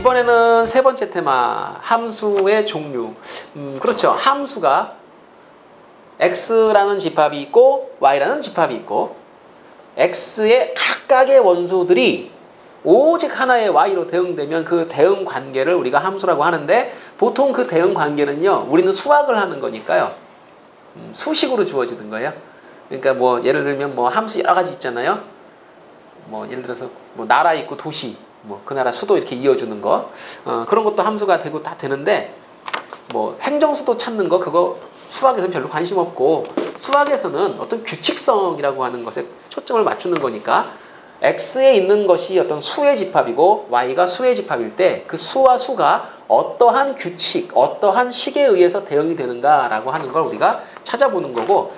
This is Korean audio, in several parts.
이번에는 세 번째 테마, 함수의 종류. 그렇죠. 함수가 x라는 집합이 있고 y라는 집합이 있고 x의 각각의 원소들이 오직 하나의 y로 대응되면 그 대응 관계를 우리가 함수라고 하는데, 보통 그 대응 관계는요, 우리는 수학을 하는 거니까요, 수식으로 주어지는 거예요. 그러니까 뭐 예를 들면 뭐 함수 여러 가지 있잖아요. 뭐 예를 들어서 뭐 나라 있고 도시, 뭐 그 나라 수도 이렇게 이어주는 거, 그런 것도 함수가 되고 다 되는데, 뭐 행정수도 찾는 거, 그거 수학에서는 별로 관심 없고, 수학에서는 어떤 규칙성이라고 하는 것에 초점을 맞추는 거니까 x에 있는 것이 어떤 수의 집합이고 y가 수의 집합일 때 그 수와 수가 어떠한 규칙, 어떠한 식에 의해서 대응이 되는가라고 하는 걸 우리가 찾아보는 거고,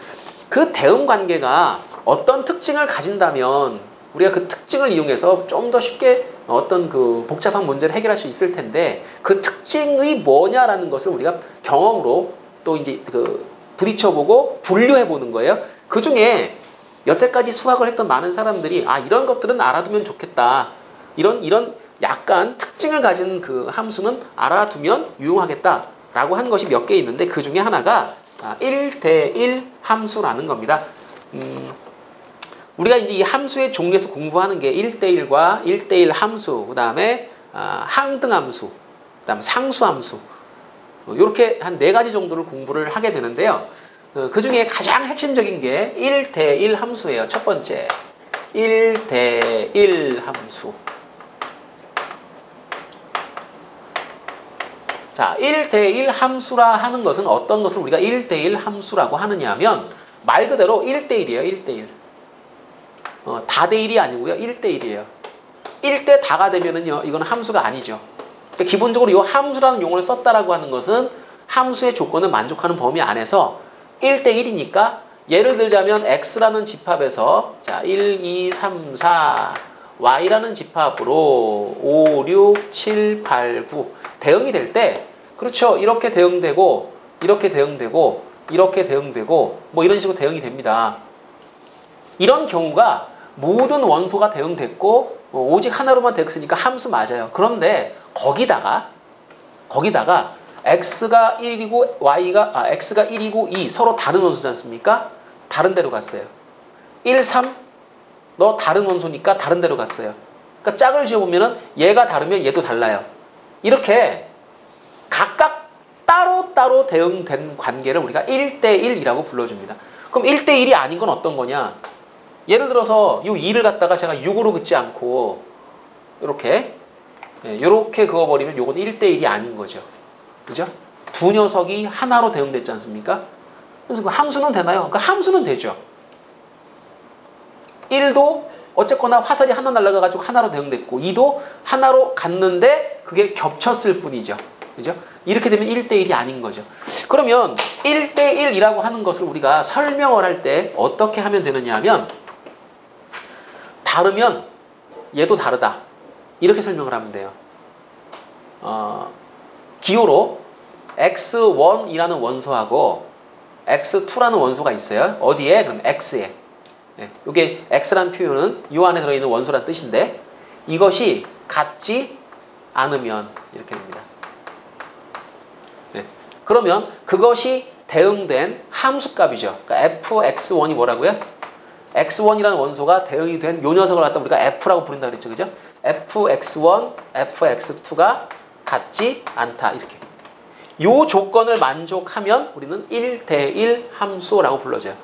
그 대응 관계가 어떤 특징을 가진다면 우리가 그 특징을 이용해서 좀 더 쉽게 어떤 그 복잡한 문제를 해결할 수 있을 텐데, 그 특징이 뭐냐라는 것을 우리가 경험으로 또 이제 그 부딪혀보고 분류해보는 거예요. 그 중에 여태까지 수학을 했던 많은 사람들이 이런 것들은 알아두면 좋겠다, 이런 약간 특징을 가진 그 함수는 알아두면 유용하겠다라고 한 것이 몇 개 있는데, 그 중에 하나가 1대1 함수라는 겁니다. 우리가 이제 이 함수의 종류에서 공부하는 게 1대1과 1대1 함수, 그 다음에 항등함수, 그 다음 상수함수, 이렇게 한 4가지 정도를 공부를 하게 되는데요. 그 중에 가장 핵심적인 게 1대1 함수예요. 첫 번째, 1대1 함수. 자, 1대1 함수라 하는 것은 어떤 것을 우리가 1대1 함수라고 하느냐 하면, 말 그대로 1대1이에요. 1대1. 다대1이 아니고요. 1대1이에요. 1대 다가 되면은요, 이건 함수가 아니죠. 그러니까 기본적으로 이 함수라는 용어를 썼다라고 하는 것은 함수의 조건을 만족하는 범위 안에서 1대1이니까, 예를 들자면 x라는 집합에서 자 1, 2, 3, 4 y라는 집합으로 5, 6, 7, 8, 9 대응이 될 때, 그렇죠, 이렇게 대응되고 이렇게 대응되고 이렇게 대응되고 뭐 이런 식으로 대응이 됩니다. 이런 경우가 모든 원소가 대응됐고 오직 하나로만 대응했으니까 함수 맞아요. 그런데 거기다가 x가 1이고 x가 1이고 2 서로 다른 원소지 않습니까? 다른 데로 갔어요. 1, 3 너 다른 원소니까 다른 데로 갔어요. 그러니까 짝을 지어보면은 얘가 다르면 얘도 달라요. 이렇게 각각 따로따로 대응된 관계를 우리가 1대1이라고 불러줍니다. 그럼 1대1이 아닌 건 어떤 거냐? 예를 들어서 이 2를 갖다가 제가 6으로 긋지 않고 이렇게 그어버리면 이건 1대1이 아닌 거죠. 그죠? 두 녀석이 하나로 대응됐지 않습니까? 그래서 그 함수는 되나요? 그 함수는 되죠. 1도 어쨌거나 화살이 하나 날아가가지고 하나로 대응됐고, 2도 하나로 갔는데 그게 겹쳤을 뿐이죠. 그죠? 이렇게 되면 1대1이 아닌 거죠. 그러면 1대1이라고 하는 것을 우리가 설명을 할 때 어떻게 하면 되느냐 하면, 다르면 얘도 다르다, 이렇게 설명을 하면 돼요. 기호로 x1이라는 원소하고 x2라는 원소가 있어요. 어디에? 그럼 x에. 이게 x라는 표현은 이 안에 들어있는 원소라는 뜻인데, 이것이 같지 않으면 이렇게 됩니다. 그러면 그것이 대응된 함수값이죠. 그러니까 fx1이 뭐라고요? x1이라는 원소가 대응이 된 요 녀석을 갖다 우리가 f라고 부른다 그랬죠. 그죠? fx1, fx2가 같지 않다, 이렇게. 요 조건을 만족하면 우리는 1대1 함수라고 불러줘요.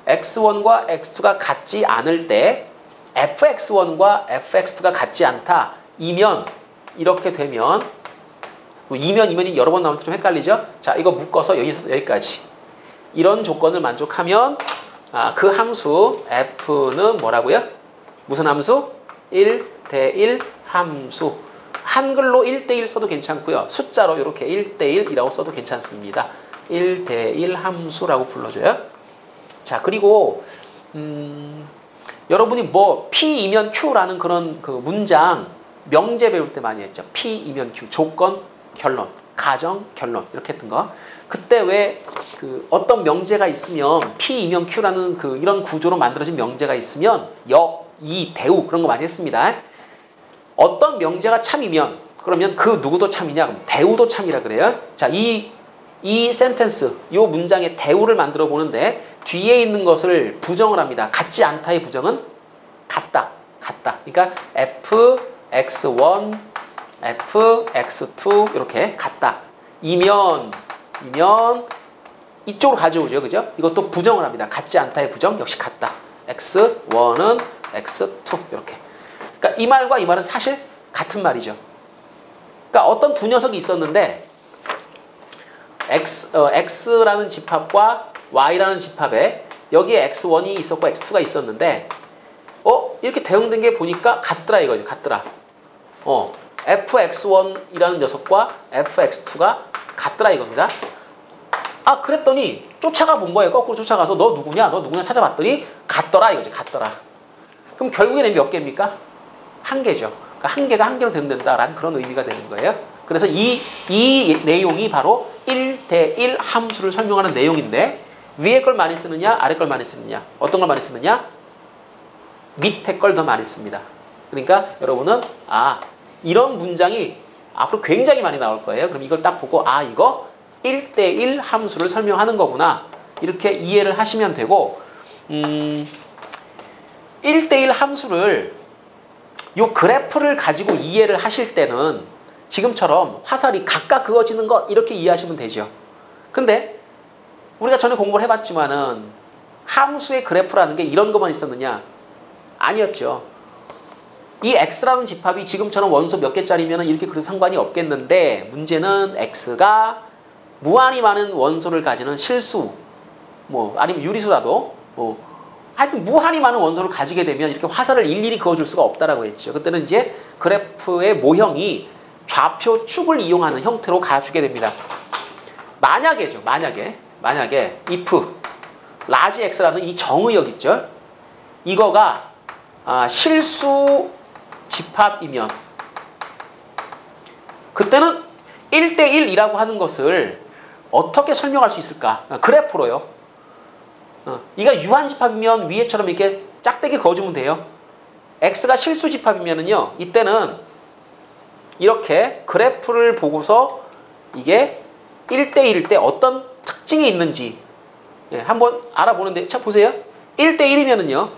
x1과 x2가 같지 않을 때 fx1과 fx2가 같지 않다 이면, 이렇게 되면, 이면이 여러 번 나오면 좀 헷갈리죠? 자, 이거 묶어서 여기서 여기까지, 이런 조건을 만족하면 그 함수 f는 뭐라고요? 무슨 함수? 1대1 함수. 한글로 1대1 써도 괜찮고요. 숫자로 이렇게 1대1이라고 써도 괜찮습니다. 1대1 함수라고 불러줘요. 자, 그리고 여러분이 뭐 P이면 Q라는 그런 그 문장 명제 배울 때 많이 했죠. P이면 Q, 조건, 결론, 가정, 결론, 이렇게 했던 거. 그때 왜 그 어떤 명제가 있으면 P이면 Q라는 그 이런 구조로 만들어진 명제가 있으면 역, 이, 대우 그런 거 많이 했습니다. 어떤 명제가 참이면 그러면 그 누구도 참이냐? 그럼 대우도 참이라 그래요. 자, 이 센텐스, 이 문장의 대우를 만들어 보는데 뒤에 있는 것을 부정을 합니다. 같지 않다의 부정은 같다. 같다. 그러니까 fx1, fx2 이렇게 같다. 이면 이쪽으로 가져오죠. 그죠? 이것도 부정을 합니다. 같지 않다의 부정 역시 같다. x1은 x2 이렇게. 그러니까 이 말과 이 말은 사실 같은 말이죠. 그러니까 어떤 두 녀석이 있었는데 x라는 집합과 y라는 집합에 여기에 x1이 있었고 x2가 있었는데 이렇게 대응된 게 보니까 같더라 이거죠. 같더라. fx1이라는 녀석과 fx2가 같더라 이겁니다. 아, 그랬더니 쫓아가 본 거예요. 거꾸로 쫓아가서 너 누구냐 찾아봤더니 같더라 이거지. 같더라. 그럼 결국에는 몇 개입니까? 한 개죠. 그러니까 한 개가 한 개로 대응된다라는 그런 의미가 되는 거예요. 그래서 이 내용이 바로 1대1 함수를 설명하는 내용인데 위에 걸 많이 쓰느냐 아래 걸 많이 쓰느냐 어떤 걸 많이 쓰느냐 밑에 걸 더 많이 씁니다. 그러니까 여러분은 이런 문장이 앞으로 굉장히 많이 나올 거예요. 그럼 이걸 딱 보고 이거 1대1 함수를 설명하는 거구나 이렇게 이해를 하시면 되고 1대1 함수를 요 그래프를 가지고 이해를 하실 때는 지금처럼 화살이 각각 그어지는 것 이렇게 이해하시면 되죠. 근데 우리가 전에 공부를 해봤지만은 함수의 그래프라는 게 이런 것만 있었느냐? 아니었죠. 이 x라는 집합이 지금처럼 원소 몇 개짜리면 이렇게 그래도 상관이 없겠는데 문제는 x가 무한히 많은 원소를 가지는 실수 아니면 유리수라도 하여튼 무한히 많은 원소를 가지게 되면 이렇게 화살을 일일이 그어줄 수가 없다라고 했죠. 그때는 이제 그래프의 모형이 좌표 축을 이용하는 형태로 가주게 됩니다. 만약에죠. 만약에 if large x라는 이 정의역 있죠. 이거가 실수 집합이면 그때는 1대1이라고 하는 것을 어떻게 설명할 수 있을까? 그래프로요. 이가 유한 집합이면 위에처럼 이렇게 짝대기 그어주면 돼요. x가 실수 집합이면은요. 이때는 이렇게 그래프를 보고서 이게 1대1일 때 어떤 특징이 있는지 한번 알아보는데 자 보세요. 1대1이면은요.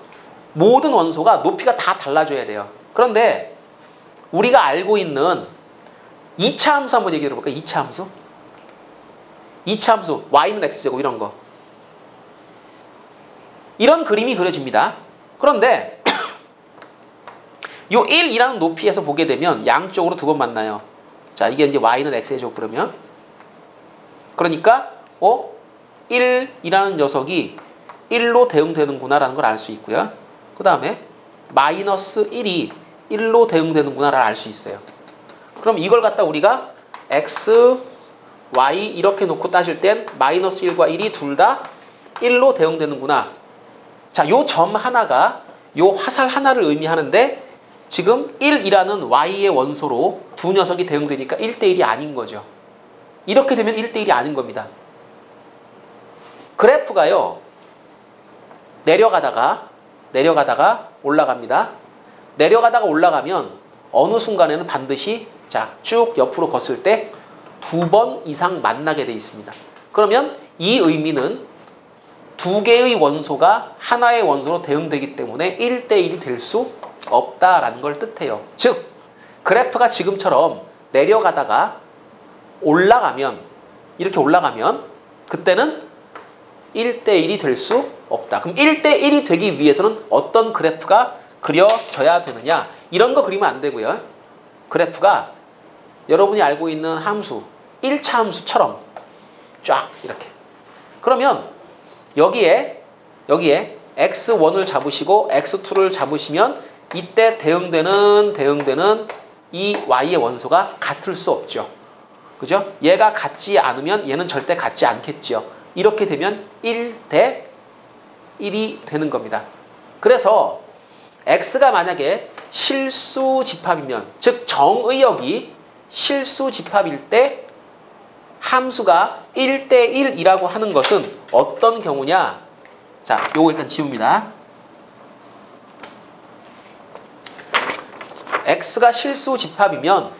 모든 원소가 높이가 다 달라져야 돼요. 그런데 우리가 알고 있는 2차 함수 한번 얘기해 볼까요? 2차 함수. 2차 함수 y는 x제곱 이런 거. 이런 그림이 그려집니다. 그런데 요 1이라는 높이에서 보게 되면 양쪽으로 두 번 만나요. 자, 이게 이제 y는 x제곱 그러면 그러니까 1이라는 녀석이 1로 대응되는구나라는 걸 알 수 있고요. 그 다음에 마이너스 1이 1로 대응되는구나를 알 수 있어요. 그럼 이걸 갖다 우리가 x, y 이렇게 놓고 따질 땐 마이너스 1과 1이 둘 다 1로 대응되는구나. 자, 요 점 하나가 요 화살 하나를 의미하는데 지금 1이라는 y의 원소로 두 녀석이 대응되니까 1대1이 아닌 거죠. 이렇게 되면 1대1이 아닌 겁니다. 그래프가요. 내려가다가 올라갑니다. 내려가다가 올라가면 어느 순간에는 반드시 쭉 옆으로 걷을 때 2번 이상 만나게 돼 있습니다. 그러면 이 의미는 두 개의 원소가 하나의 원소로 대응되기 때문에 1대1이 될 수 없다라는 걸 뜻해요. 즉 그래프가 지금처럼 내려가다가 이렇게 올라가면 그때는 1대1이 될 수 없다. 그럼 1대1이 되기 위해서는 어떤 그래프가 그려져야 되느냐? 이런 거 그리면 안 되고요. 그래프가 여러분이 알고 있는 함수 1차 함수처럼 쫙 이렇게. 그러면 여기에 x1을 잡으시고 x2를 잡으시면 이때 대응되는 이 y의 원소가 같을 수 없죠. 그죠? 얘가 같지 않으면 얘는 절대 같지 않겠죠. 이렇게 되면 1대1이 되는 겁니다. 그래서 x가 만약에 실수 집합이면 즉 정의역이 실수 집합일 때 함수가 1대1이라고 하는 것은 어떤 경우냐? 자, 요거 일단 지웁니다. x가 실수 집합이면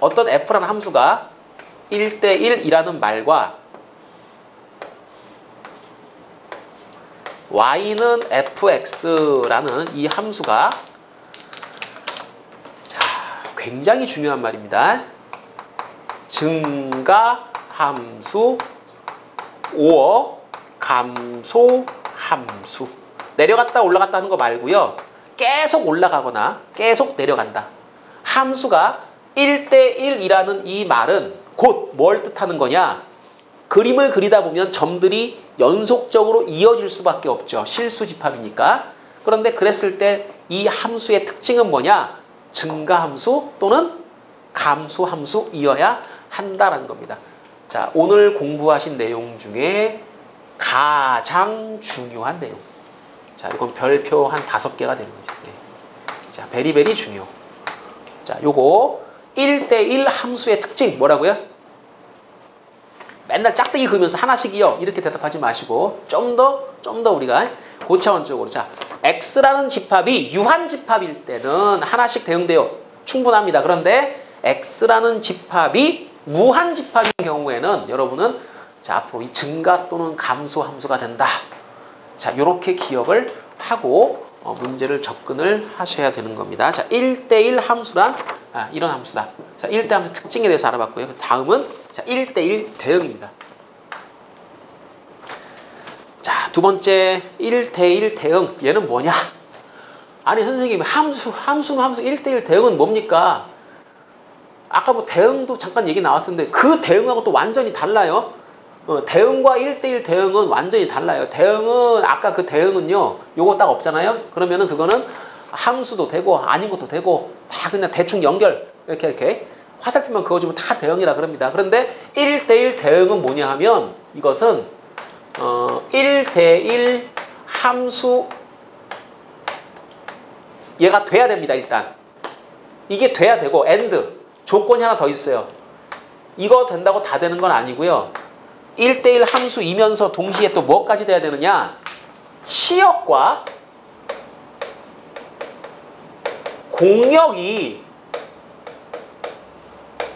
어떤 f라는 함수가 1대1이라는 말과 y는 fx라는 이 함수가 자, 굉장히 중요한 말입니다. 증가함수, or 감소함수. 내려갔다 올라갔다 하는 거 말고요. 계속 올라가거나 계속 내려간다. 함수가 1대1이라는 이 말은 곧 뭘 뜻하는 거냐? 그림을 그리다 보면 점들이 연속적으로 이어질 수밖에 없죠. 실수집합이니까. 그런데 그랬을 때 이 함수의 특징은 뭐냐? 증가함수 또는 감소함수이어야 한다라는 겁니다. 자, 오늘 공부하신 내용 중에 가장 중요한 내용. 자, 이건 별표 한 5개가 되는 거죠. 네. 자, 베리베리 중요. 자, 요거 1대1 함수의 특징 뭐라고요? 맨날 짝대기 그으면서 하나씩이요. 이렇게 대답하지 마시고 좀 더 우리가 고차원적으로. 자, x라는 집합이 유한집합일 때는 하나씩 대응돼요. 충분합니다. 그런데 x라는 집합이 무한집합인 경우에는 여러분은 자, 앞으로 이 증가 또는 감소 함수가 된다. 자, 이렇게 기억을 하고 문제를 접근을 하셔야 되는 겁니다. 자, 1대1 함수란 이런 함수다. 자, 1대1 함수 특징에 대해서 알아봤고요. 다음은 자, 1대1 대응입니다. 자, 두 번째 1대1 대응. 얘는 뭐냐? 아니 선생님 함수는 함수 1대1 대응은 뭡니까? 아까 뭐 대응도 잠깐 얘기 나왔었는데 그 대응하고 또 완전히 달라요. 대응과 1대1 대응은 완전히 달라요. 대응은 아까 그 대응은요. 요거 딱 없잖아요. 그러면은 그거는 함수도 되고 아닌 것도 되고 다 그냥 대충 연결 이렇게 화살표만 그어주면 다 대응이라 그럽니다. 그런데 1대1 대응은 뭐냐 하면 이것은 1대1 함수 얘가 돼야 됩니다. 일단 이게 돼야 되고 and 조건이 하나 더 있어요. 이거 된다고 다 되는 건 아니고요. 1대1 함수이면서 동시에 또 뭐까지 돼야 되느냐? 치역과 공역이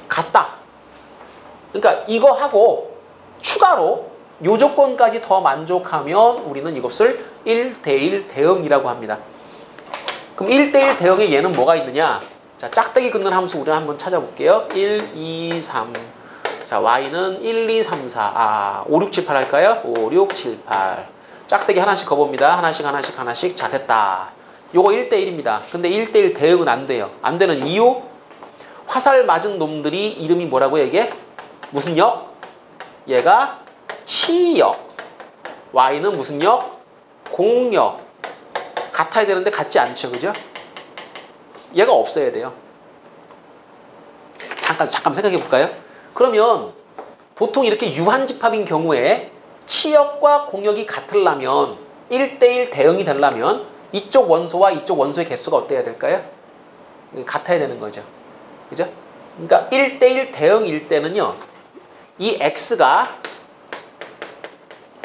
같다. 그러니까 이거 하고 추가로 요 조건까지 더 만족하면 우리는 이것을 1대1 대응이라고 합니다. 그럼 1대1 대응에 얘는 뭐가 있느냐? 자, 짝대기 긋는 함수 우리는 한번 찾아볼게요. 1, 2, 3. 자, y는 1, 2, 3, 4. 5, 6, 7, 8 할까요? 5, 6, 7, 8. 짝대기 하나씩 거봅니다. 하나씩. 자, 됐다. 요거 1대1입니다. 근데 1대1 대응은 안 돼요. 안 되는 이유? 화살 맞은 놈들이 이름이 뭐라고요, 이게? 무슨 역? 얘가 치역. y는 무슨 역? 공역. 같아야 되는데 같지 않죠, 그죠? 얘가 없어야 돼요. 잠깐 생각해 볼까요? 그러면 보통 이렇게 유한집합인 경우에 치역과 공역이 같으려면 1대1 대응이 되려면 이쪽 원소와 이쪽 원소의 개수가 어때야 될까요? 같아야 되는 거죠. 그죠? 그러니까 1대1 대응일 때는요. 이 x가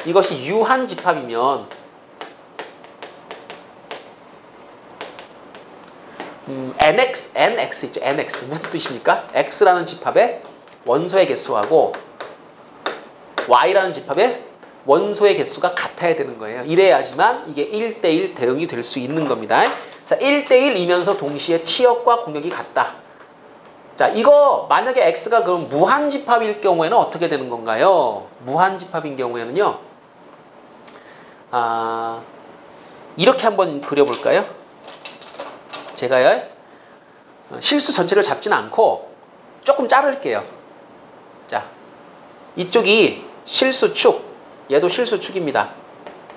이것이 유한집합이면 nx 있죠. nx 무슨 뜻입니까? x라는 집합의 원소의 개수하고 y라는 집합의 원소의 개수가 같아야 되는 거예요. 이래야지만 이게 1대1 대응이 될 수 있는 겁니다. 자, 1대1이면서 동시에 치역과 공역이 같다. 자, 이거 만약에 x가 그럼 무한집합일 경우에는 어떻게 되는 건가요? 무한집합인 경우에는요. 이렇게 한번 그려볼까요? 제가요. 실수 전체를 잡지는 않고 조금 자를게요. 자, 이쪽이 실수축, 얘도 실수축입니다.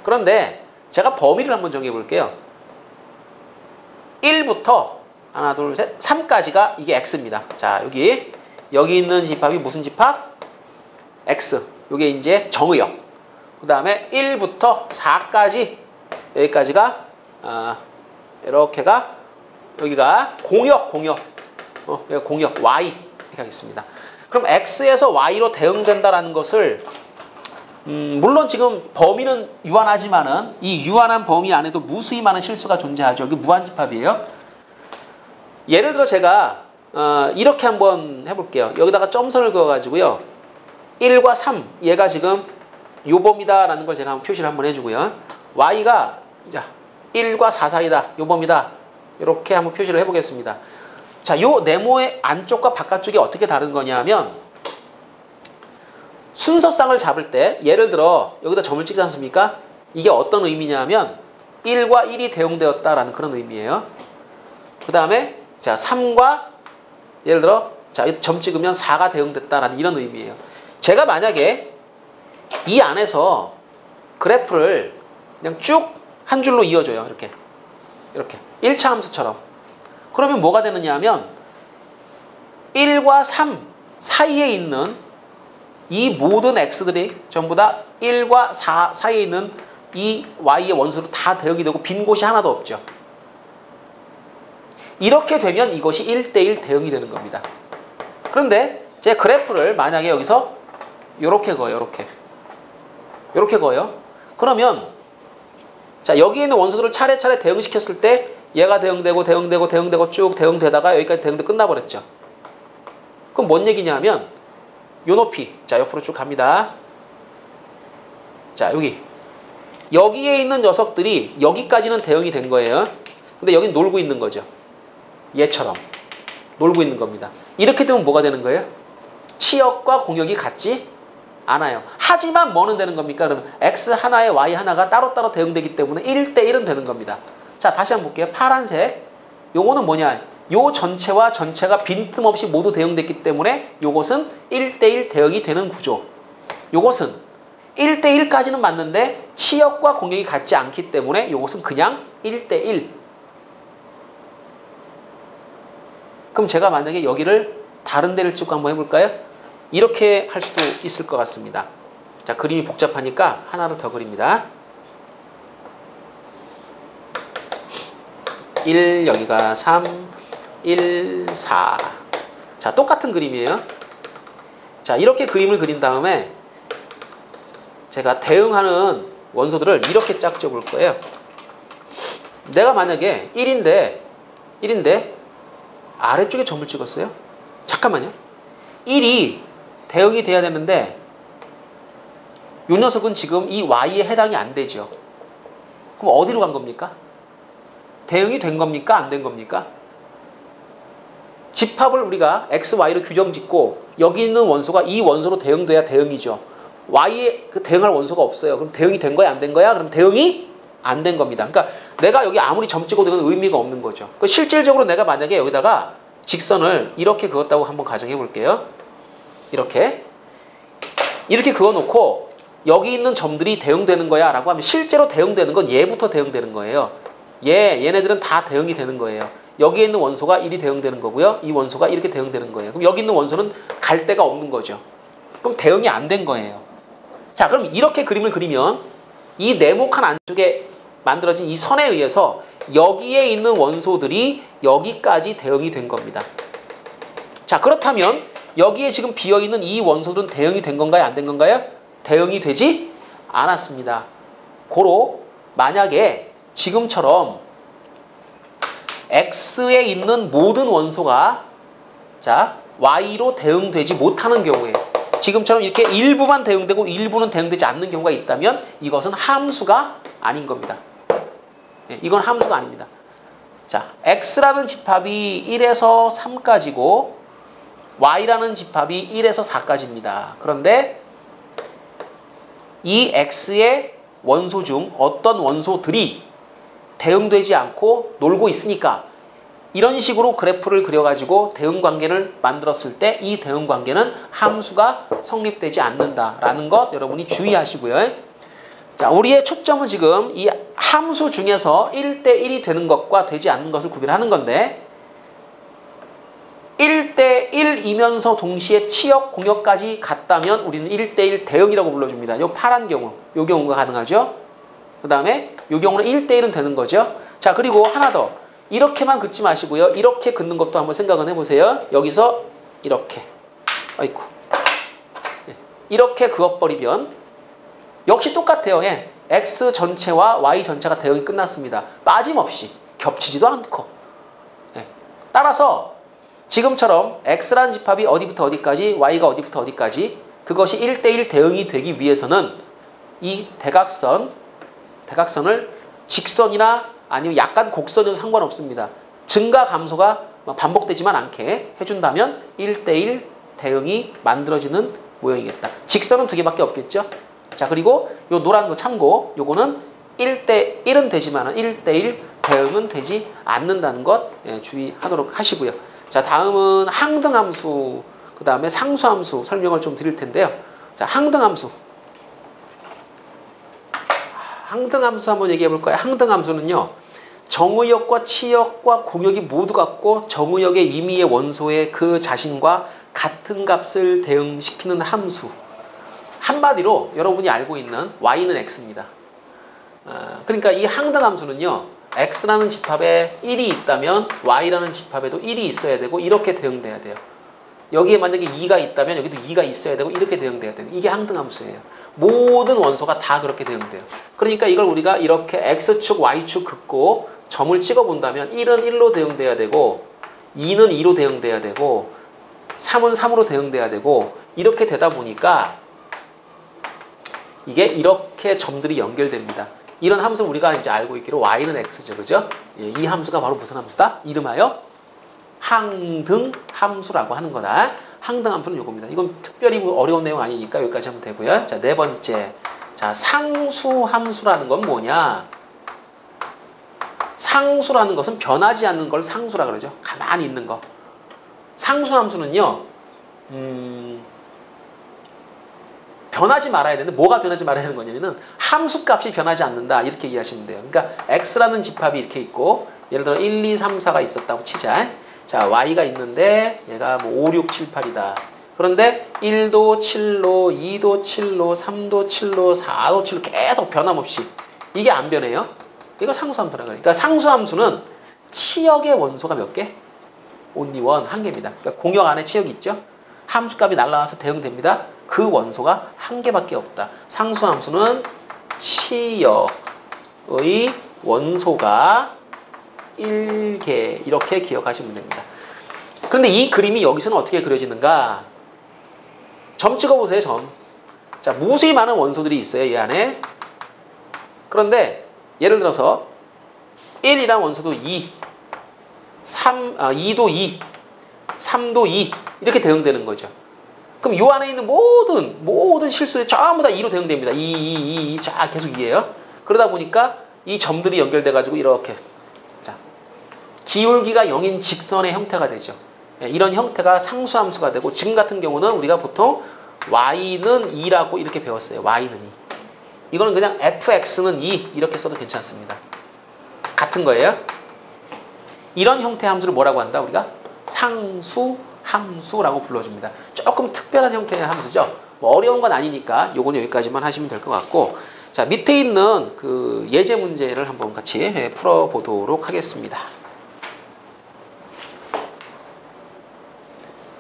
그런데 제가 범위를 한번 정해볼게요. 1부터 하나, 둘, 셋, 3까지가 이게 x입니다. 자, 여기 있는 집합이 무슨 집합? x. 이게 이제 정의역. 그 다음에 1부터 4까지 여기까지가 이렇게가 여기가 공역. 여기 공역 y 이렇게 하겠습니다. 그럼 x에서 y로 대응된다라는 것을 물론 지금 범위는 유한하지만은 이 유한한 범위 안에도 무수히 많은 실수가 존재하죠. 이게 무한집합이에요. 예를 들어 제가 이렇게 한번 해볼게요. 여기다가 점선을 그어가지고요. 1과 3 얘가 지금 요범이다라는 걸 제가 한번 표시를 한번 해주고요. y가 자 1과 4 사이다. 요범이다. 이렇게 한번 표시를 해보겠습니다. 자, 요 네모의 안쪽과 바깥쪽이 어떻게 다른 거냐면 순서상을 잡을 때 예를 들어 여기다 점을 찍지 않습니까? 이게 어떤 의미냐면 1과 1이 대응되었다라는 그런 의미예요. 그 다음에 자 3과 예를 들어 자 점 찍으면 4가 대응됐다라는 이런 의미예요. 제가 만약에 이 안에서 그래프를 그냥 쭉 한 줄로 이어줘요. 이렇게 1차 함수처럼. 그러면 뭐가 되느냐 하면 1과 3 사이에 있는 이 모든 x들이 전부 다 1과 4 사이에 있는 이 y의 원수로 다 대응이 되고 빈 곳이 하나도 없죠. 이렇게 되면 이것이 1대1 대응이 되는 겁니다. 그런데 제 그래프를 만약에 여기서 이렇게 그어요. 이렇게 그어요. 그러면 자 여기 있는 원소들을 차례차례 대응시켰을 때 얘가 대응되고 쭉 대응되다가 여기까지 대응돼 끝나버렸죠. 그럼 뭔 얘기냐면 요 높이 자 옆으로 쭉 갑니다. 자 여기에 있는 녀석들이 여기까지는 대응이 된 거예요. 근데 여긴 놀고 있는 거죠. 얘처럼 놀고 있는 겁니다. 이렇게 되면 뭐가 되는 거예요? 치역과 공역이 같지 않아요. 하지만 뭐는 되는 겁니까? 그러면 x 하나에 y 하나가 따로따로 대응되기 때문에 1대1은 되는 겁니다. 자 다시 한번 볼게요. 파란색 요거는 뭐냐? 요 전체와 전체가 빈틈없이 모두 대응됐기 때문에 요것은 1대1 대응이 되는 구조. 요것은 1대1까지는 맞는데 치역과 공역이 같지 않기 때문에 요것은 그냥 1대1. 그럼 제가 만약에 여기를 다른 데를 찍고 한번 해볼까요? 이렇게 할 수도 있을 것 같습니다. 자, 그림이 복잡하니까 하나를 더 그립니다. 1, 여기가 3, 1, 4. 자, 똑같은 그림이에요. 자, 이렇게 그림을 그린 다음에 제가 대응하는 원소들을 이렇게 짝져 볼 거예요. 내가 만약에 1인데 아래쪽에 점을 찍었어요. 잠깐만요. 1이 대응이 돼야 되는데 이 녀석은 지금 이 y에 해당이 안 되죠. 그럼 어디로 간 겁니까? 대응이 된 겁니까? 안 된 겁니까? 집합을 우리가 x, y로 규정 짓고 여기 있는 원소가 이 원소로 대응돼야 대응이죠. y에 그 대응할 원소가 없어요. 그럼 대응이 된 거야? 안 된 거야? 그럼 대응이 안 된 겁니다. 그러니까 내가 여기 아무리 점 찍어도 이건 의미가 없는 거죠. 실질적으로 내가 만약에 여기다가 직선을 이렇게 그었다고 한번 가정해 볼게요. 이렇게 그어놓고 여기 있는 점들이 대응되는 거야 라고 하면 실제로 대응되는 건 얘부터 대응되는 거예요. 얘네들은 다 대응이 되는 거예요. 여기에 있는 원소가 1이 대응되는 거고요. 이 원소가 이렇게 대응되는 거예요. 그럼 여기 있는 원소는 갈 데가 없는 거죠. 그럼 대응이 안 된 거예요. 자, 그럼 이렇게 그림을 그리면 이 네모칸 안쪽에 만들어진 이 선에 의해서 여기에 있는 원소들이 여기까지 대응이 된 겁니다. 자, 그렇다면 여기에 지금 비어있는 이 원소들은 대응이 된 건가요? 안 된 건가요? 대응이 되지 않았습니다. 고로 만약에 지금처럼 X에 있는 모든 원소가 자 Y로 대응되지 못하는 경우에 지금처럼 이렇게 일부만 대응되고 일부는 대응되지 않는 경우가 있다면 이것은 함수가 아닌 겁니다. 이건 함수가 아닙니다. 자, X라는 집합이 1에서 3까지고 Y라는 집합이 1에서 4까지입니다. 그런데 이 X의 원소 중 어떤 원소들이 대응되지 않고 놀고 있으니까 이런 식으로 그래프를 그려가지고 대응관계를 만들었을 때 이 대응관계는 함수가 성립되지 않는다라는 것 여러분이 주의하시고요. 자, 우리의 초점은 지금 이 함수 중에서 1대1이 되는 것과 되지 않는 것을 구별하는 건데 1대1이면서 동시에 치역, 공역까지 같다면 우리는 1대1 대응이라고 불러줍니다. 이 파란 경우, 이 경우가 가능하죠. 그 다음에 이 경우는 1대1은 되는 거죠. 자, 그리고 하나 더. 이렇게만 긋지 마시고요. 이렇게 긋는 것도 한번 생각은 해보세요. 여기서 이렇게. 아이고. 이렇게 그어버리면 역시 똑같아요. 예. X 전체와 Y 전체가 대응이 끝났습니다. 빠짐없이. 겹치지도 않고. 예. 따라서 지금처럼 x라는 집합이 어디부터 어디까지, y가 어디부터 어디까지, 그것이 1대1 대응이 되기 위해서는 이 대각선을 직선이나 아니면 약간 곡선이어도 상관없습니다. 증가 감소가 반복되지만 않게 해준다면 1대1 대응이 만들어지는 모형이겠다. 직선은 두 개밖에 없겠죠. 자, 그리고 요 노란 거 참고, 요거는 1대1은 되지만 1대1 대응은 되지 않는다는 것 주의하도록 하시고요. 자, 다음은 항등함수, 그 다음에 상수함수 설명을 좀 드릴 텐데요. 자, 항등함수. 항등함수 한번 얘기해 볼까요? 항등함수는요, 정의역과 치역과 공역이 모두 같고 정의역의 임의의 원소의 그 자신과 같은 값을 대응시키는 함수. 한마디로 여러분이 알고 있는 y는 x입니다. 그러니까 이 항등함수는요, x라는 집합에 1이 있다면 y라는 집합에도 1이 있어야 되고 이렇게 대응돼야 돼요. 여기에 만약에 2가 있다면 여기도 2가 있어야 되고 이렇게 대응돼야 돼요. 이게 항등함수예요. 모든 원소가 다 그렇게 대응돼요. 그러니까 이걸 우리가 이렇게 x축, y축 긋고 점을 찍어본다면 1은 1로 대응돼야 되고 2는 2로 대응돼야 되고 3은 3으로 대응돼야 되고 이렇게 되다 보니까 이게 이렇게 점들이 연결됩니다. 이런 함수 우리가 이제 알고 있기로 y는 x죠. 그죠? 이 함수가 바로 무슨 함수다? 이름하여 항등함수라고 하는 거다. 항등함수는 이겁니다. 이건 특별히 어려운 내용 아니니까 여기까지 하면 되고요. 자, 네 번째. 자, 상수함수라는 건 뭐냐? 상수라는 것은 변하지 않는 걸 상수라 그러죠. 가만히 있는 거. 상수함수는요, 변하지 말아야 되는데 뭐가 변하지 말아야 되는 거냐면은 함수값이 변하지 않는다 이렇게 이해하시면 돼요. 그러니까 x라는 집합이 이렇게 있고 예를 들어 1, 2, 3, 4가 있었다고 치자. 자, y가 있는데 얘가 뭐 5, 6, 7, 8이다. 그런데 1도 7로, 2도 7로, 3도 7로, 4도 7로 계속 변함없이 이게 안 변해요. 이거 상수함수라고 해요. 그러니까 상수함수는 치역의 원소가 몇 개? only one, 한 개입니다. 그러니까 공역 안에 치역이 있죠. 함수값이 날라와서 대응됩니다. 그 원소가 한 개밖에 없다. 상수함수는 치역의 원소가 1개 이렇게 기억하시면 됩니다. 그런데 이 그림이 여기서는 어떻게 그려지는가? 점 찍어보세요. 점. 자, 무수히 많은 원소들이 있어요. 이 안에. 그런데 예를 들어서 1이란 원소도 2, 2도 2, 3도 2 이렇게 대응되는 거죠. 그럼 이 안에 있는 모든 실수에 전부 다 2로 대응됩니다. 2 쫙 계속 2예요. 그러다 보니까 이 점들이 연결돼가지고 이렇게 자, 기울기가 0인 직선의 형태가 되죠. 이런 형태가 상수함수가 되고 지금 같은 경우는 우리가 보통 y는 2라고 이렇게 배웠어요. y는 2. 이거는 그냥 fx는 2 이렇게 써도 괜찮습니다. 같은 거예요. 이런 형태의 함수를 뭐라고 한다? 우리가 상수함수라고 불러줍니다. 조금 특별한 형태의 함수죠. 뭐 어려운 건 아니니까 요거는 여기까지만 하시면 될 것 같고, 자, 밑에 있는 그 예제 문제를 한번 같이 풀어보도록 하겠습니다.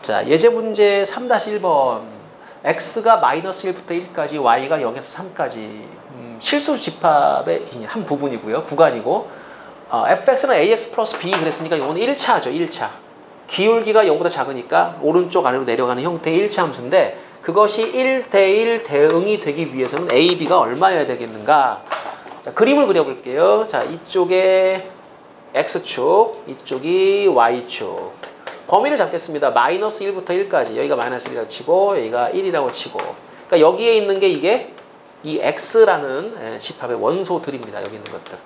자, 예제 문제 3-1번. x가 마이너스 1부터 1까지, y가 0에서 3까지 실수 집합의 한 부분이고요. 구간이고, fx는 ax 플러스 b 그랬으니까 이거는 1차죠. 1차. 기울기가 0보다 작으니까 오른쪽 아래로 내려가는 형태의 1차 함수인데 그것이 1대1 대응이 되기 위해서는 a, b가 얼마여야 되겠는가? 자, 그림을 그려볼게요. 자, 이쪽에 x축, 이쪽이 y축. 범위를 잡겠습니다. 마이너스 1부터 1까지. 여기가 마이너스 1이라고 치고 여기가 1이라고 치고. 그러니까 여기에 있는 게 이게 이 x라는 집합의 원소들입니다. 여기 있는 것들.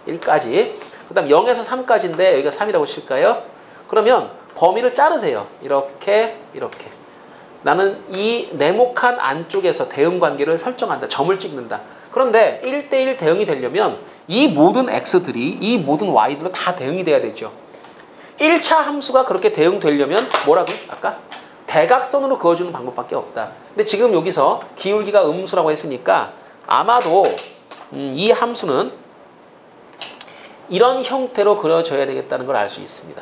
1까지. 그 다음 0에서 3까지인데 여기가 3이라고 칠까요? 그러면 범위를 자르세요. 이렇게 이렇게. 나는 이 네모칸 안쪽에서 대응관계를 설정한다. 점을 찍는다. 그런데 1대1 대응이 되려면 이 모든 x들이 이 모든 y들로 다 대응이 돼야 되죠. 1차 함수가 그렇게 대응되려면 뭐라고요? 아까? 대각선으로 그어주는 방법밖에 없다. 근데 지금 여기서 기울기가 음수라고 했으니까 아마도 이 함수는 이런 형태로 그려져야 되겠다는 걸 알 수 있습니다.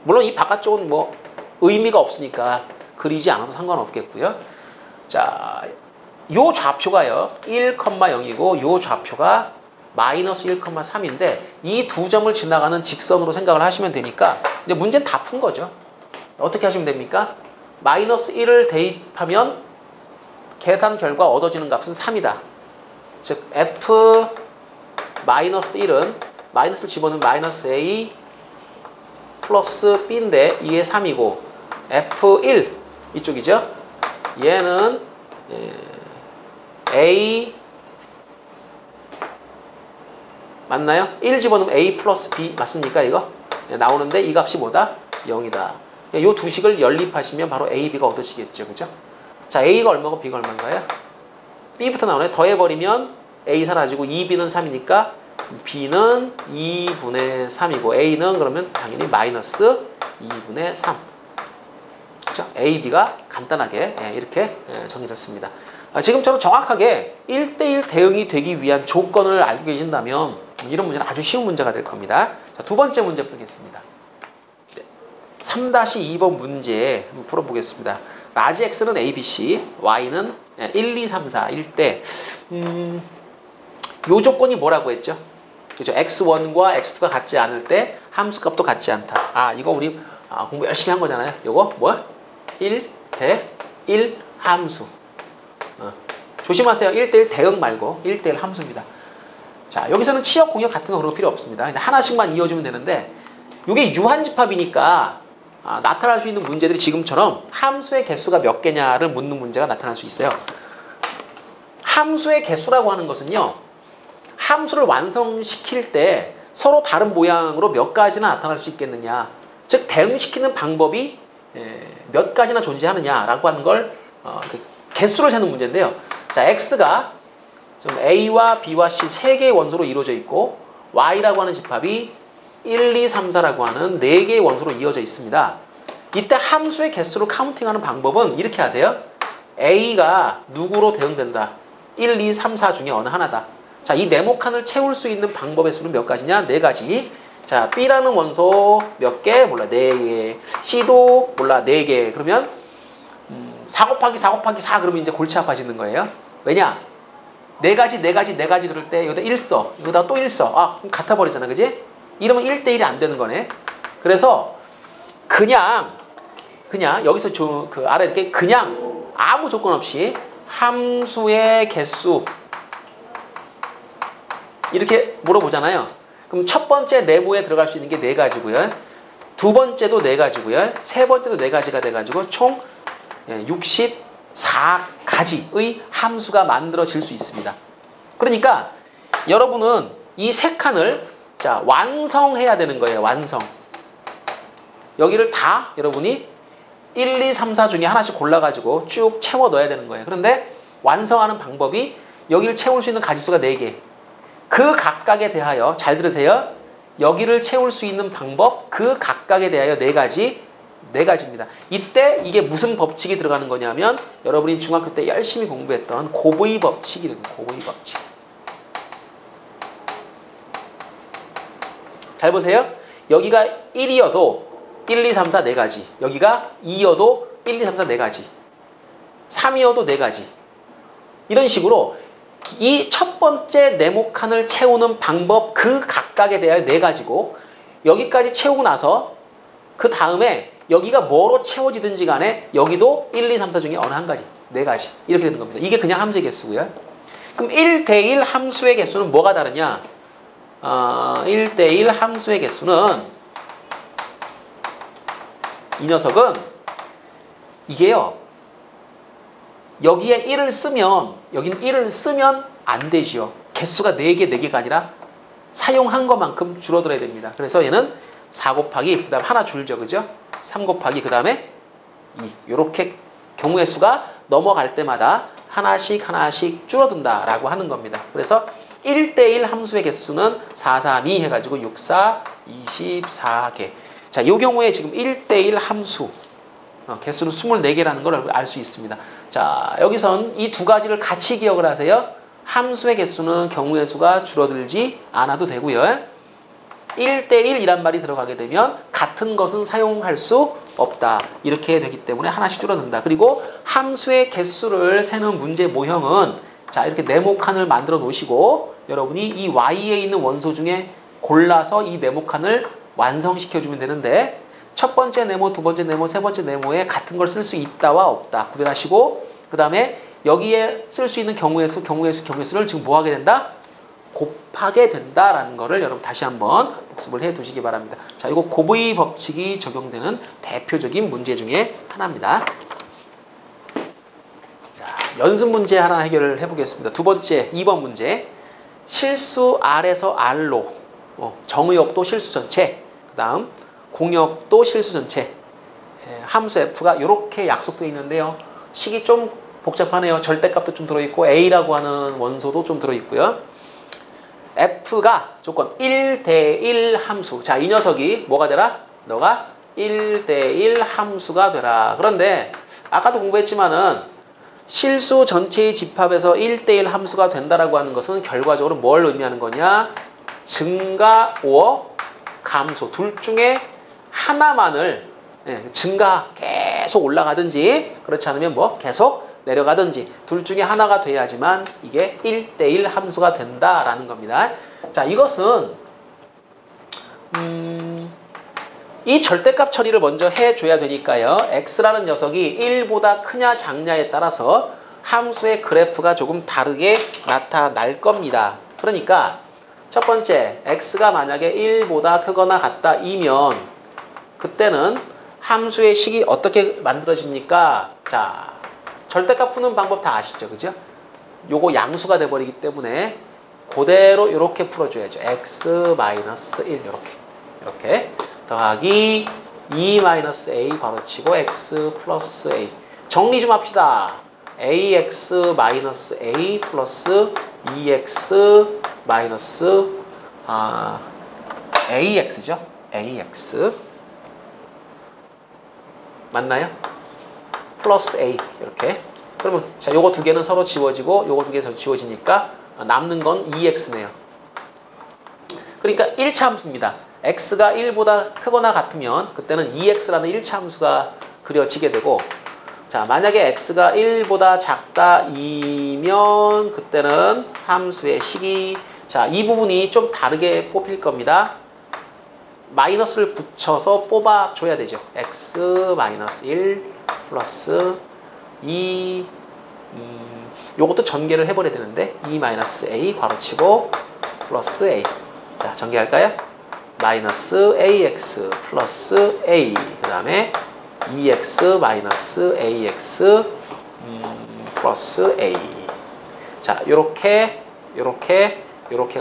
물론 이 바깥쪽은 뭐 의미가 없으니까 그리지 않아도 상관없겠고요. 자, 요 좌표가요 1,0이고 요 좌표가 마이너스 1,3인데 이 두 점을 지나가는 직선으로 생각을 하시면 되니까 이제 문제는 다 푼 거죠. 어떻게 하시면 됩니까? 마이너스 1을 대입하면 계산 결과 얻어지는 값은 3이다. 즉 f 마이너스 1은 마이너스를 집어넣으면 마이너스 a 플러스 b인데 2의 3이고 f1 이쪽이죠. 얘는 a 맞나요? 1 집어넣으면 a 플러스 b 맞습니까 이거? 나오는데 이 값이 뭐다? 0이다. 이 두 식을 연립하시면 바로 a, b가 얻으시겠죠. 그죠? 자, a가 얼마고 b가 얼마인가요? b부터 나오네. 더해버리면 a 사라지고 2b는 3이니까 b는 2분의 3이고 a는 그러면 당연히 마이너스 2분의 3. 그렇죠? a, b가 간단하게 이렇게 정해졌습니다. 지금처럼 정확하게 1대1 대응이 되기 위한 조건을 알고 계신다면 이런 문제는 아주 쉬운 문제가 될 겁니다. 자, 두 번째 문제 풀겠습니다. 3-2번 문제 한번 풀어보겠습니다. 라지 x는 a, b, c, y는 1, 2, 3, 4일 때 요 조건이 뭐라고 했죠? 그죠? x1과 x2가 같지 않을 때 함수값도 같지 않다. 이거 우리 공부 열심히 한 거잖아요. 요거 뭐야? 1대1 함수. 조심하세요. 1대1 대응 말고 1대1 함수입니다. 자, 여기서는 치역, 공역 같은 거 그런 거 필요 없습니다. 그냥 하나씩만 이어주면 되는데 이게 유한집합이니까 나타날 수 있는 문제들이 지금처럼 함수의 개수가 몇 개냐를 묻는 문제가 나타날 수 있어요. 함수의 개수라고 하는 것은요. 함수를 완성시킬 때 서로 다른 모양으로 몇 가지나 나타날 수 있겠느냐. 즉 대응시키는 방법이 몇 가지나 존재하느냐라고 하는 걸 개수를 세는 문제인데요. 자, x가 지금 a와 b와 c 세 개의 원소로 이루어져 있고 y라고 하는 집합이 1, 2, 3, 4라고 하는 4개의 원소로 이어져 있습니다. 이때 함수의 개수를 카운팅하는 방법은 이렇게 하세요. a가 누구로 대응된다. 1, 2, 3, 4 중에 어느 하나다. 자, 이 네모칸을 채울 수 있는 방법의 수는 몇 가지냐? 4가지. 자, b라는 원소 몇 개? 몰라, 4개. c도 몰라, 4개. 그러면 4 곱하기 4 곱하기 4 그러면 이제 골치 아파지는 거예요. 왜냐? 4가지 그럴 때 여기다 1 써. 여기다 또 1 써. 그럼 같아 버리잖아. 그지? 이러면 1대1이 안 되는 거네. 그래서 그냥 여기서 그 아래 이렇게 그냥 아무 조건 없이 함수의 개수 이렇게 물어보잖아요. 그럼 첫 번째 네모에 들어갈 수 있는 게 4가지고요. 두 번째도 4가지고요. 세 번째도 4가지가 돼가지고 총 64가지의 함수가 만들어질 수 있습니다. 그러니까 여러분은 이 세 칸을 자 완성해야 되는 거예요. 완성. 여기를 다 여러분이 1, 2, 3, 4 중에 하나씩 골라가지고 쭉 채워 넣어야 되는 거예요. 그런데 완성하는 방법이 여기를 채울 수 있는 가지수가 4개. 그 각각에 대하여 잘 들으세요. 여기를 채울 수 있는 방법 그 각각에 대하여 4가지입니다. 이때 이게 무슨 법칙이 들어가는 거냐면 여러분이 중학교 때 열심히 공부했던 곱의 법칙이거든요. 곱의 법칙. 잘 보세요. 여기가 1이어도 1, 2, 3, 4 4가지. 여기가 2여도 1, 2, 3, 4 4가지. 3이어도 4가지. 이런 식으로 이 첫 번째 네모칸을 채우는 방법 그 각각에 대하여 4가지고 여기까지 채우고 나서 그 다음에 여기가 뭐로 채워지든지 간에 여기도 1, 2, 3, 4 중에 어느 한 가지. 4가지. 이렇게 되는 겁니다. 이게 그냥 함수의 개수고요. 그럼 1대1 함수의 개수는 뭐가 다르냐? 1대1 함수의 개수는 이 녀석은 이게요. 여기에 1을 쓰면 여긴 1을 쓰면 안 되지요. 개수가 4개가 아니라 사용한 것만큼 줄어들어야 됩니다. 그래서 얘는 4 곱하기 그 다음 하나 줄죠. 그죠? 3 곱하기 그 다음에 2 이렇게 경우의 수가 넘어갈 때마다 하나씩 줄어든다라고 하는 겁니다. 그래서 1대1 함수의 개수는 4, 3, 2 해가지고 6, 4, 24개. 자, 이 경우에 지금 1대1 함수 개수는 24개라는 걸 알 수 있습니다. 자, 여기선 이 두 가지를 같이 기억을 하세요. 함수의 개수는 경우의 수가 줄어들지 않아도 되고요. 1대1이란 말이 들어가게 되면 같은 것은 사용할 수 없다. 이렇게 되기 때문에 하나씩 줄어든다. 그리고 함수의 개수를 세는 문제 모형은 자 이렇게 네모칸을 만들어 놓으시고 여러분이 이 Y에 있는 원소 중에 골라서 이 네모칸을 완성시켜주면 되는데 첫 번째 네모, 두 번째 네모, 세 번째 네모에 같은 걸 쓸 수 있다와 없다 구별하시고 그 다음에 여기에 쓸 수 있는 경우의 수를 지금 뭐 하게 된다? 곱하게 된다라는 거를 여러분 다시 한번 복습을 해 두시기 바랍니다. 자, 이거 곱의 법칙이 적용되는 대표적인 문제 중에 하나입니다. 자, 연습 문제 하나 해결을 해보겠습니다. 두 번째, 2번 문제. 실수 R에서 R로 정의역도 실수 전체, 그 다음 공역도 실수 전체, 함수 F가 이렇게 약속되어 있는데요. 식이 좀 복잡하네요. 절대값도 좀 들어있고 A라고 하는 원소도 좀 들어있고요. F가 조건 1대1 함수. 자, 이 녀석이 뭐가 되라? 너가 1대1 함수가 되라. 그런데 아까도 공부했지만은 실수 전체의 집합에서 1대1 함수가 된다라고 하는 것은 결과적으로 뭘 의미하는 거냐? 증가 or 감소 둘 중에 하나만을 증가 계속 올라가든지 그렇지 않으면 뭐 계속 내려가든지 둘 중에 하나가 돼야지만 이게 1대1 함수가 된다라는 겁니다. 자, 이것은 이 절대값 처리를 먼저 해줘야 되니까요. x라는 녀석이 1보다 크냐 작냐에 따라서 함수의 그래프가 조금 다르게 나타날 겁니다. 그러니까 첫 번째, x가 만약에 1보다 크거나 같다이면 그때는 함수의 식이 어떻게 만들어집니까? 자, 절대값 푸는 방법 다 아시죠? 그죠? 요거 양수가 돼버리기 때문에 그대로 이렇게 풀어줘야죠. x-1 이렇게 더하기 2-a 괄호치고 x 플러스 a 정리 좀 합시다. ax-a 플러스 2x 마이너스 ax죠. ax 맞나요? 플러스 a 이렇게. 그러면 자, 요거 두 개는 서로 지워지고 요거 두 개 지워지니까 남는 건 2x네요. 그러니까 1차 함수입니다. x가 1보다 크거나 같으면 그때는 2x라는 1차 함수가 그려지게 되고 자, 만약에 x가 1보다 작다이면 그때는 함수의 식이 자, 이 부분이 좀 다르게 뽑힐 겁니다. 마이너스를 붙여서 뽑아줘야 되죠. x-1 플러스 2 요것도 전개를 해버려야 되는데 2-a 괄호치고 플러스 a 자, 전개할까요? 마이너스 ax 플러스 a 그 다음에 2x 마이너스 ax 플러스 a 자, 요렇게가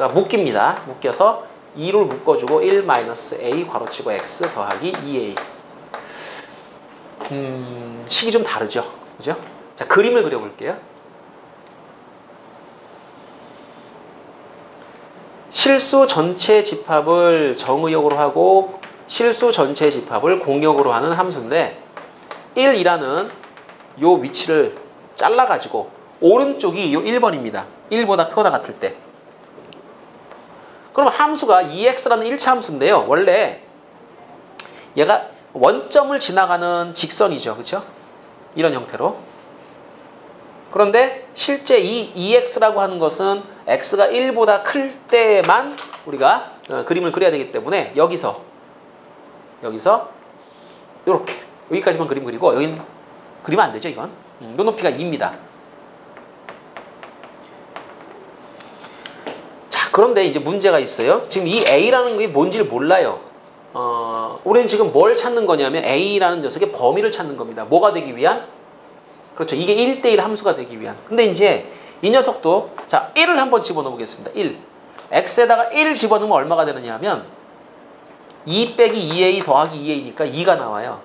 묶입니다. 묶여서 2를 묶어주고 1-a 괄호치고 x 더하기 2a 식이 좀 다르죠? 그죠? 자, 그림을 그려볼게요. 실수 전체 집합을 정의역으로 하고 실수 전체 집합을 공역으로 하는 함수인데 1이라는 요 위치를 잘라가지고 오른쪽이 요 1번입니다. 1보다 크거나 같을 때. 그럼 함수가 2x라는 1차 함수인데요. 원래 얘가 원점을 지나가는 직선이죠. 그렇죠? 이런 형태로. 그런데 실제 이 2x라고 하는 것은 x가 1보다 클 때만 우리가 그림을 그려야 되기 때문에 여기서 이렇게 여기까지만 그림 그리고 여기는 그리면 안 되죠. 이건 요 높이가 2입니다. 자, 그런데 이제 문제가 있어요. 지금 이 a라는 게 뭔지를 몰라요. 우리는 지금 뭘 찾는 거냐면 a라는 녀석의 범위를 찾는 겁니다. 뭐가 되기 위한? 그렇죠. 이게 1대1 함수가 되기 위한. 근데 이제 이 녀석도 자 1을 한번 집어넣어 보겠습니다. 1. x에다가 1 집어넣으면 얼마가 되느냐 하면 2 빼기 2a 더하기 2a니까 2가 나와요.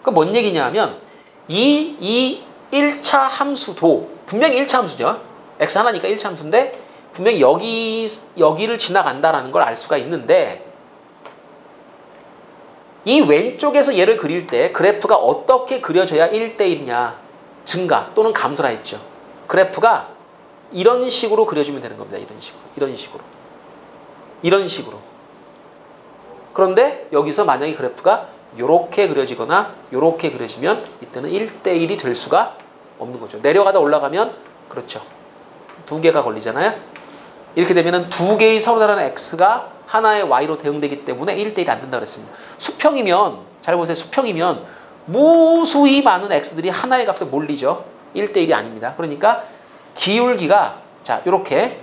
그 뭔 얘기냐 하면 이 1차 함수도 분명히 1차 함수죠. x 하나니까 1차 함수인데 분명히 여기를 지나간다라는 걸 알 수가 있는데 이 왼쪽에서 얘를 그릴 때 그래프가 어떻게 그려져야 1대1이냐 증가 또는 감소라 했죠. 그래프가 이런 식으로 그려주면 되는 겁니다. 이런 식으로. 그런데 여기서 만약에 그래프가 이렇게 그려지거나 이렇게 그려지면 이때는 1대1이 될 수가 없는 거죠. 내려가다 올라가면 그렇죠. 두 개가 걸리잖아요. 이렇게 되면은 두 개의 서로 다른 x가 하나의 y로 대응되기 때문에 1대1이 안 된다 그랬습니다. 수평이면 잘 보세요. 수평이면 무수히 많은 x들이 하나의 값에 몰리죠. 1대1이 아닙니다. 그러니까 기울기가 자 이렇게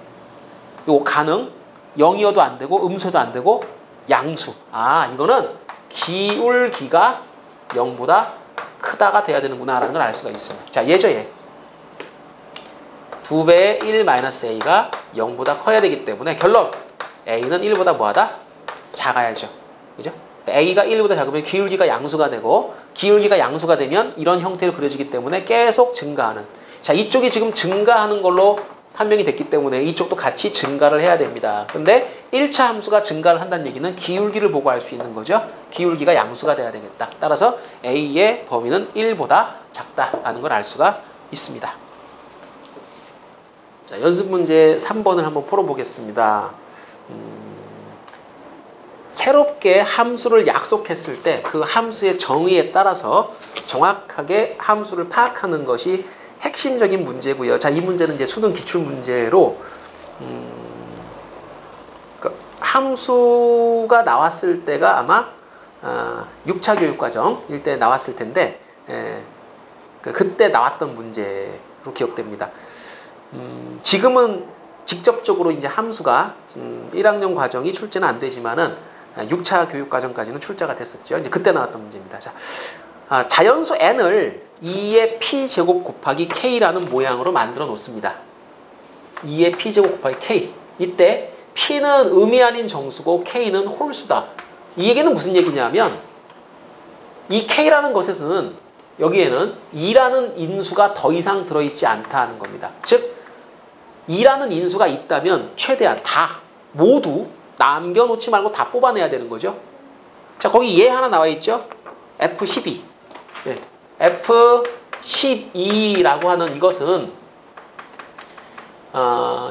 요 가능 0이어도 안 되고 음수도 안 되고 양수. 아 이거는 기울기가 0보다 크다가 돼야 되는구나 라는 걸 알 수가 있어요. 자 예죠 얘. 2배의 1-a가 0보다 커야 되기 때문에 결론 a는 1보다 뭐하다? 작아야죠. 그죠? a가 1보다 작으면 기울기가 양수가 되고 기울기가 양수가 되면 이런 형태로 그려지기 때문에 계속 증가하는. 자 이쪽이 지금 증가하는 걸로 판명이 됐기 때문에 이쪽도 같이 증가를 해야 됩니다. 근데 1차 함수가 증가를 한다는 얘기는 기울기를 보고 알 수 있는 거죠. 기울기가 양수가 돼야 되겠다. 따라서 a의 범위는 1보다 작다라는 걸 알 수가 있습니다. 자, 연습 문제 3번을 한번 풀어보겠습니다. 새롭게 함수를 약속했을 때 그 함수의 정의에 따라서 정확하게 함수를 파악하는 것이 핵심적인 문제고요. 자, 이 문제는 이제 수능 기출 문제로 함수가 나왔을 때가 아마 6차 교육과정일 때 나왔을 텐데 그때 나왔던 문제로 기억됩니다. 지금은 직접적으로 이제 함수가 1학년 과정이 출제는 안 되지만은 6차 교육과정까지는 출제가 됐었죠. 이제 그때 나왔던 문제입니다. 자, 자연수 n을 2의 p제곱 곱하기 k라는 모양으로 만들어 놓습니다. 2의 p제곱 곱하기 k. 이때 p는 음이 아닌 정수고 k는 홀수다. 이 얘기는 무슨 얘기냐면 이 k라는 것에서는 여기에는 2라는 인수가 더 이상 들어있지 않다는 겁니다. 즉 2라는 인수가 있다면 최대한 다 모두 남겨놓지 말고 다 뽑아내야 되는 거죠. 자 거기 얘 하나 나와 있죠. F12. 네. F12라고 하는 이것은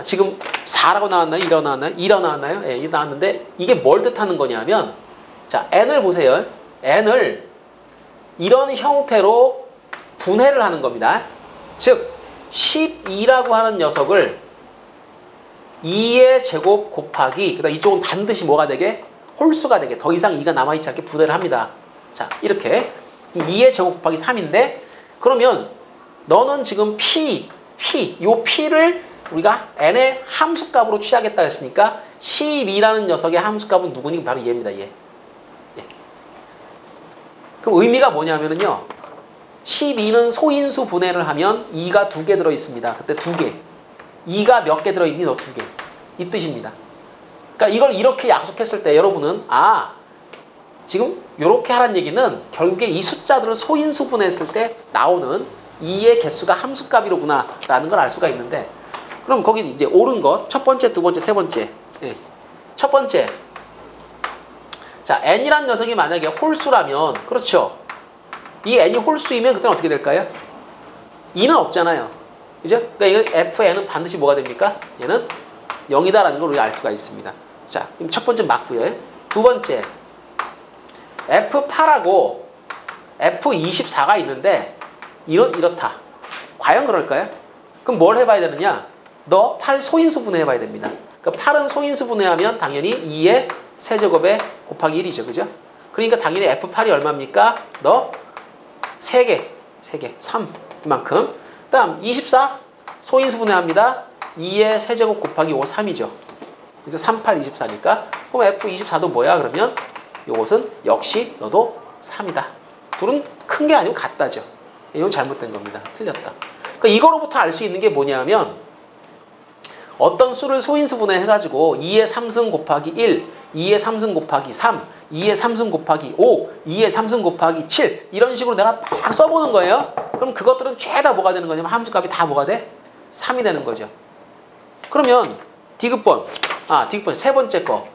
지금 4라고 나왔나요? 2라고 나왔나요? 2라고 나왔나요? 네, 2 나왔는데 이게 뭘 뜻하는 거냐면 자 n을 보세요. n을 이런 형태로 분해를 하는 겁니다. 즉 12라고 하는 녀석을 2의 제곱 곱하기 그다음 이쪽은 반드시 뭐가 되게? 홀수가 되게 더 이상 2가 남아있지 않게 분해를 합니다. 자 이렇게 2의 제곱 곱하기 3인데 그러면 너는 지금 요 p를 우리가 n의 함수값으로 취하겠다 했으니까 12라는 녀석의 함수값은 누구니? 바로 얘입니다. 얘. 그럼 의미가 뭐냐면요. 12는 소인수 분해를 하면 2가 2개 들어있습니다. 그때 2개. 2가 몇 개 들어있니? 너 2개. 이 뜻입니다. 그러니까 이걸 이렇게 약속했을 때 여러분은 지금 이렇게 하라는 얘기는 결국에 이 숫자들을 소인수 분해했을 때 나오는 2의 개수가 함수값이로구나 라는 걸 알 수가 있는데 그럼 거기 이제 옳은 것 첫 번째, 두 번째, 세 번째. 예. 첫 번째. 자, n이란 녀석이 만약에 홀수라면 그렇죠. 이 n이 홀수이면 그때는 어떻게 될까요? 2는 없잖아요. 그죠? 그러니까 이건 fn은 반드시 뭐가 됩니까? 얘는 0이다라는 걸 우리가 알 수가 있습니다. 자, 그럼 첫 번째 맞고요. 두 번째. F8하고 F24가 있는데 이렇다. 과연 그럴까요? 그럼 뭘 해봐야 되느냐? 너 8 소인수 분해해봐야 됩니다. 그러니까 8은 소인수 분해하면 당연히 2의 세제곱에 곱하기 1이죠. 그죠? 그러니까 당연히 F8이 얼마입니까? 너 3개, 3 이만큼. 다음 24 소인수 분해합니다. 2의 세제곱 곱하기 5, 3이죠. 그죠? 3, 8, 24니까. 그럼 F24도 뭐야? 그러면 요것은 역시 너도 3이다. 둘은 큰 게 아니고 같다죠. 이건 잘못된 겁니다. 틀렸다. 그러니까 이거로부터 알 수 있는 게 뭐냐면 어떤 수를 소인수 분해해가지고 2의 3승 곱하기 1, 2의 3승 곱하기 3, 2의 3승 곱하기 5, 2의 3승 곱하기 7 이런 식으로 내가 막 써보는 거예요. 그럼 그것들은 죄다 뭐가 되는 거냐면 함수값이 다 뭐가 돼? 3이 되는 거죠. 그러면 디귿번 세 번째 거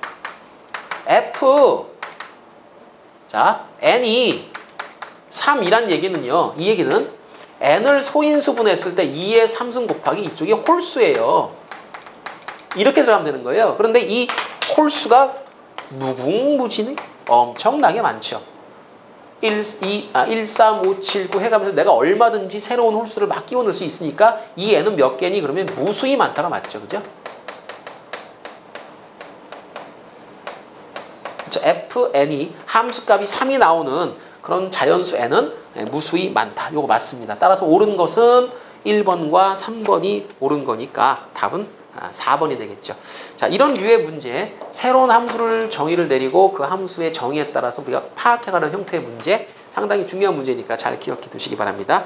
자 n이 3이란 얘기는요. 이 얘기는 n을 소인수 분해했을 때 2의 3승 곱하기 이쪽이 홀수예요. 이렇게 들어가면 되는 거예요. 그런데 이 홀수가 무궁무진히 엄청나게 많죠. 1, 3, 5, 7, 9 해가면서 내가 얼마든지 새로운 홀수를 막 끼워 넣을 수 있으니까 이 n은 몇 개니? 그러면 무수히 많다가 맞죠. 그죠? 그렇죠? fn이 함수값이 3이 나오는 그런 자연수 n은 무수히 많다. 요거 맞습니다. 따라서 옳은 것은 1번과 3번이 옳은 거니까 답은 4번이 되겠죠. 자, 이런 류의 문제, 새로운 함수를 정의를 내리고 그 함수의 정의에 따라서 우리가 파악해가는 형태의 문제, 상당히 중요한 문제니까 잘 기억해 두시기 바랍니다.